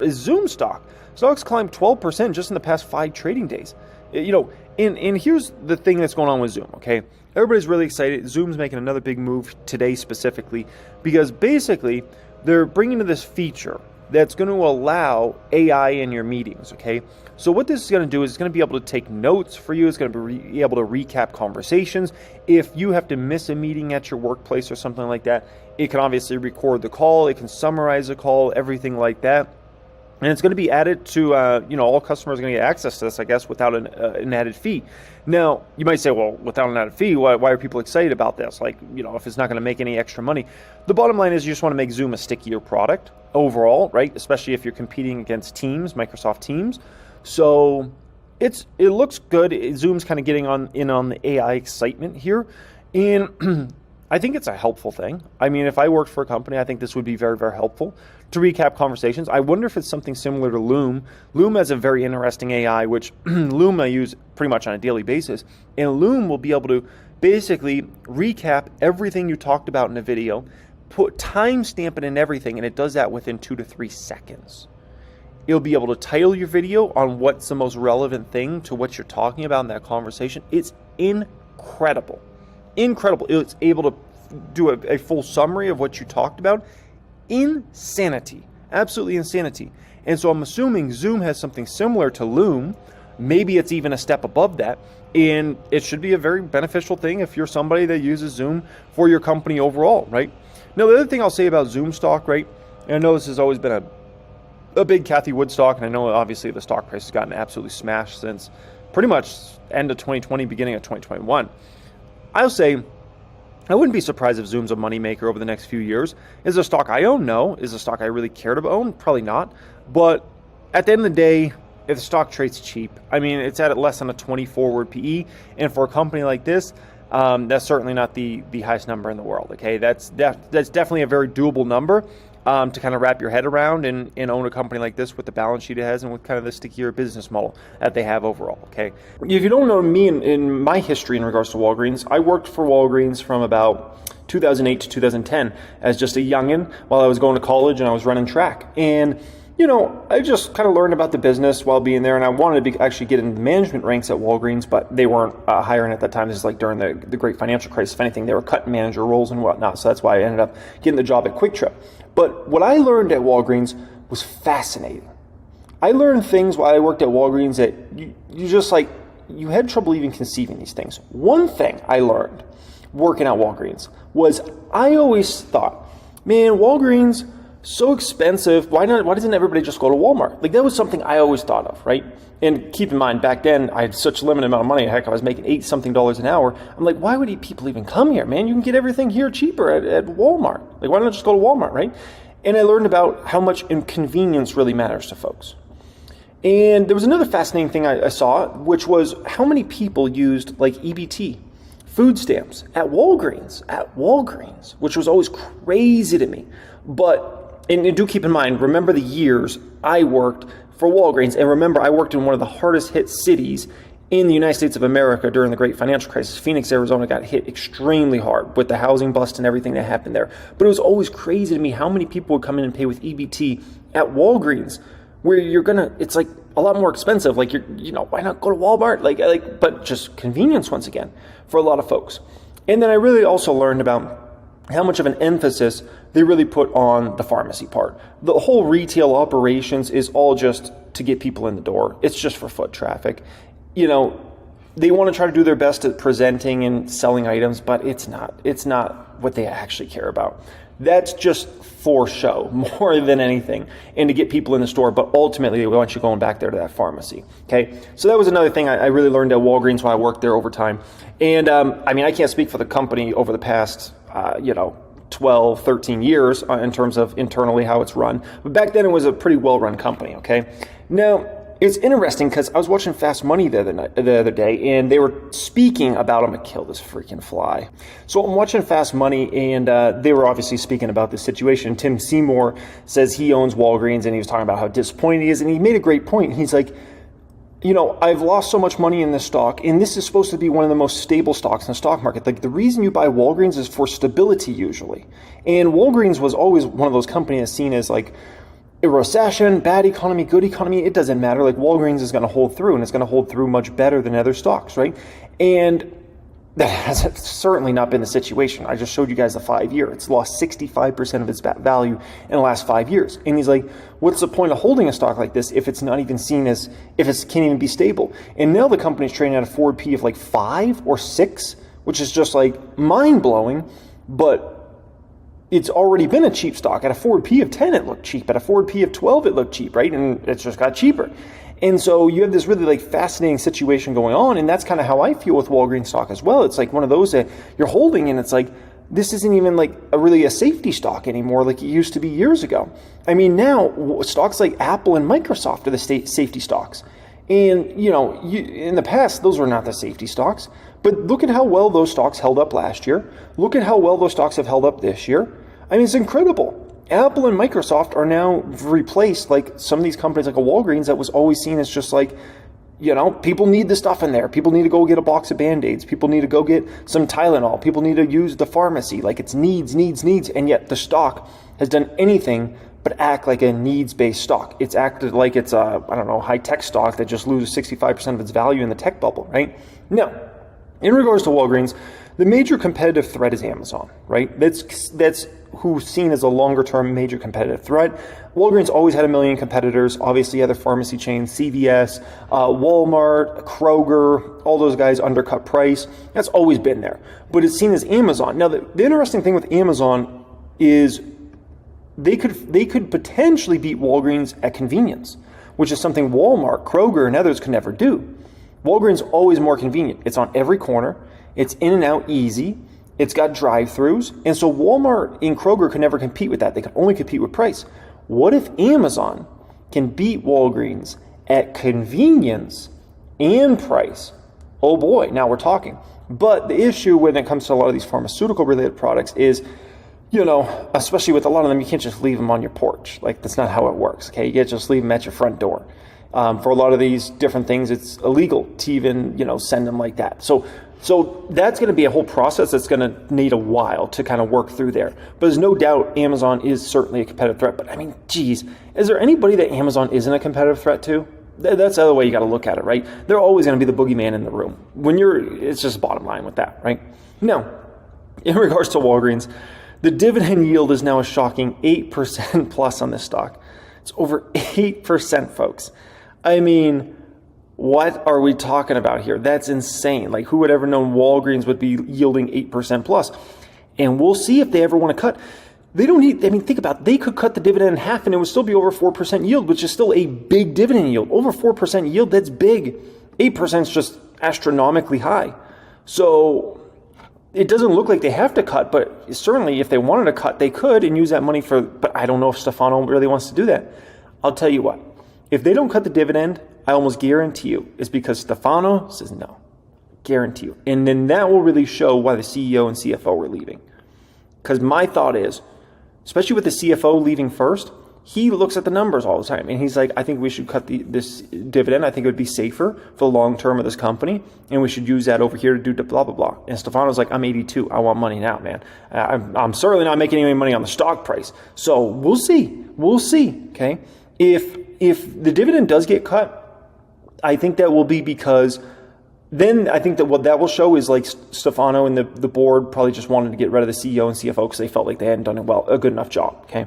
is Zoom stock. Stock's climbed 12% just in the past 5 trading days. And here's the thing that's going on with Zoom, okay? Everybody's really excited. Zoom's making another big move today specifically because basically they're bringing to this feature that's going to allow AI in your meetings, okay? So what this is going to do is it's going to be able to take notes for you. It's going to be able to recap conversations. If you have to miss a meeting at your workplace or something like that, it can obviously record the call. It can summarize the call, everything like that. And it's going to be added to, all customers are going to get access to this, I guess, without an added fee. Now, you might say, well, without an added fee, why are people excited about this? Like, if it's not going to make any extra money. The bottom line is you just want to make Zoom a stickier product overall, right? Especially if you're competing against Teams, Microsoft Teams. So it looks good. Zoom's kind of getting in on the AI excitement here. And I think it's a helpful thing. I mean, if I worked for a company, I think this would be very, very helpful to recap conversations. I wonder if it's something similar to Loom. Loom has a very interesting AI, which Loom I use pretty much on a daily basis. And Loom will be able to basically recap everything you talked about in a video, timestamp it and everything, and it does that within 2 to 3 seconds. It'll be able to title your video on what's the most relevant thing to what you're talking about in that conversation. It's incredible. Incredible. It's able to do a full summary of what you talked about. Insanity. Absolutely insanity. And so I'm assuming Zoom has something similar to Loom. Maybe it's even a step above that. And it should be a very beneficial thing if you're somebody that uses Zoom for your company overall, right? Now, the other thing I'll say about Zoom stock, right? And I know this has always been a big Kathy Wood stock, and I know obviously the stock price has gotten absolutely smashed since pretty much end of 2020, beginning of 2021. I'll say I wouldn't be surprised if Zoom's a moneymaker over the next few years. Is it a stock I own? No. Is it a stock I really care to own? Probably not. But at the end of the day, if the stock trades cheap, I mean, it's at less than a 20 forward PE. And for a company like this, that's certainly not the highest number in the world. Okay, that's definitely a very doable number to kind of wrap your head around and own a company like this with the balance sheet it has and with kind of the stickier business model that they have overall. Okay, if you don't know me in my history in regards to Walgreens, I worked for Walgreens from about 2008 to 2010 as just a youngin while I was going to college and I was running track. And I just kind of learned about the business while being there, and I wanted to actually get into the management ranks at Walgreens, but they weren't hiring at that time. This is like during the great financial crisis. If anything, they were cutting manager roles and whatnot, so that's why I ended up getting the job at Quick Trip. But what I learned at Walgreens was fascinating. I learned things while I worked at Walgreens that you had trouble even conceiving these things. One thing I learned working at Walgreens was I always thought, man, Walgreens, so expensive. Why doesn't everybody just go to Walmart? Like, that was something I always thought of, right? And keep in mind, back then, I had such a limited amount of money. Heck, I was making $80-something an hour. I'm like, why would people even come here, man? You can get everything here cheaper at Walmart. Like, why not just go to Walmart, right? And I learned about how much inconvenience really matters to folks. And there was another fascinating thing I saw, which was how many people used, like, EBT, food stamps, at Walgreens, which was always crazy to me. But and do keep in mind, remember the years I worked for Walgreens, and remember I worked in one of the hardest hit cities in the United States of America during the great financial crisis. Phoenix, Arizona got hit extremely hard with the housing bust and everything that happened there. But it was always crazy to me how many people would come in and pay with EBT at Walgreens, where it's like a lot more expensive. Like, why not go to Walmart? But just convenience once again for a lot of folks. And then I really also learned about how much of an emphasis they really put on the pharmacy part. The whole retail operations is all just to get people in the door. It's just for foot traffic. They want to try to do their best at presenting and selling items, but it's not what they actually care about. That's just for show more than anything, and to get people in the store, but ultimately they want you going back there to that pharmacy. Okay, so that was another thing I really learned at Walgreens while I worked there over time. And I can't speak for the company over the past 12, 13 years in terms of internally how it's run. But back then it was a pretty well-run company, okay? Now, it's interesting because I was watching Fast Money the other day, and they were speaking about, I'm going to kill this freaking fly. So I'm watching Fast Money, and they were obviously speaking about this situation. Tim Seymour says he owns Walgreens, and he was talking about how disappointed he is, and he made a great point. He's like, I've lost so much money in this stock, and this is supposed to be one of the most stable stocks in the stock market. Like, the reason you buy Walgreens is for stability usually. And Walgreens was always one of those companies seen as like, a recession, bad economy, good economy, it doesn't matter. Like Walgreens is going to hold through, and it's going to hold through much better than other stocks, right? And that has certainly not been the situation. I just showed you guys the 5-year. It's lost 65% of its value in the last 5 years. And he's like, what's the point of holding a stock like this if it's not even seen as, if it can't even be stable? And now the company's trading at a forward P of like 5 or 6, which is just like mind-blowing, but it's already been a cheap stock. At a forward P of 10, it looked cheap. At a forward P of 12, it looked cheap, right? And it's just got cheaper. And so you have this really like fascinating situation going on, and that's kind of how I feel with Walgreens stock as well. It's like one of those that you're holding, and it's like, this isn't even like really a safety stock anymore like it used to be years ago. I mean, now stocks like Apple and Microsoft are the safety stocks. And, you know, in the past, those were not the safety stocks. But look at how well those stocks held up last year. Look at how well those stocks have held up this year. I mean, it's incredible. Apple and Microsoft are now replaced like some of these companies like a Walgreens that was always seen as just like, you know, people need the stuff in there. People need to go get a box of Band-Aids. People need to go get some Tylenol. People need to use the pharmacy. Like it's needs. And yet the stock has done anything but act like a needs-based stock. It's acted like it's a, I don't know, high-tech stock that just loses 65% of its value in the tech bubble, right? Now, in regards to Walgreens, the major competitive threat is Amazon, right? That's who's seen as a longer-term major competitive threat. Walgreens always had a million competitors. Obviously, other pharmacy chains, CVS, Walmart, Kroger, all those guys undercut price. That's always been there. But it's seen as Amazon. Now, the interesting thing with Amazon is they could potentially beat Walgreens at convenience, which is something Walmart, Kroger, and others could never do. Walgreens always more convenient. It's on every corner. It's in and out easy. It's got drive-thrus. And so Walmart and Kroger could never compete with that. They could only compete with price. What if Amazon can beat Walgreens at convenience and price? Oh boy, now we're talking. But the issue when it comes to a lot of these pharmaceutical-related products is, you know, especially with a lot of them, you can't just leave them on your porch. Like, that's not how it works, okay? You can't just leave them at your front door. For a lot of these different things, it's illegal to even, you know, send them like that. So that's going to be a whole process that's going to need a while to kind of work through there. But there's no doubt Amazon is certainly a competitive threat. But I mean, geez, is there anybody that Amazon isn't a competitive threat to? That's the other way you got to look at it, right? They're always going to be the boogeyman in the room. It's just bottom line with that, right? Now, in regards to Walgreens, the dividend yield is now a shocking 8% plus on this stock. It's over 8%, folks. I mean, what are we talking about here? That's insane. Like, who would ever known Walgreens would be yielding 8% plus? And we'll see if they ever want to cut. They don't need, I mean, think about it. They could cut the dividend in half and it would still be over 4% yield, which is still a big dividend yield. Over 4% yield, that's big. 8% is just astronomically high. So it doesn't look like they have to cut, but certainly if they wanted to cut, they could and use that money for, but I don't know if Stefano really wants to do that. I'll tell you what, if they don't cut the dividend, I almost guarantee you it's because Stefano says no. Guarantee you. And then that will really show why the CEO and CFO were leaving. Because my thought is, especially with the CFO leaving first, he looks at the numbers all the time. And he's like, I think we should cut this dividend. I think it would be safer for the long term of this company. And we should use that over here to do blah, blah, blah. And Stefano's like, I'm 82. I want money now, man. I'm certainly not making any money on the stock price. So we'll see. We'll see, okay? If the dividend does get cut, I think that will be because then I think that what that will show is like Stefano and the board probably just wanted to get rid of the CEO and CFO because they felt like they hadn't done a good enough job, okay?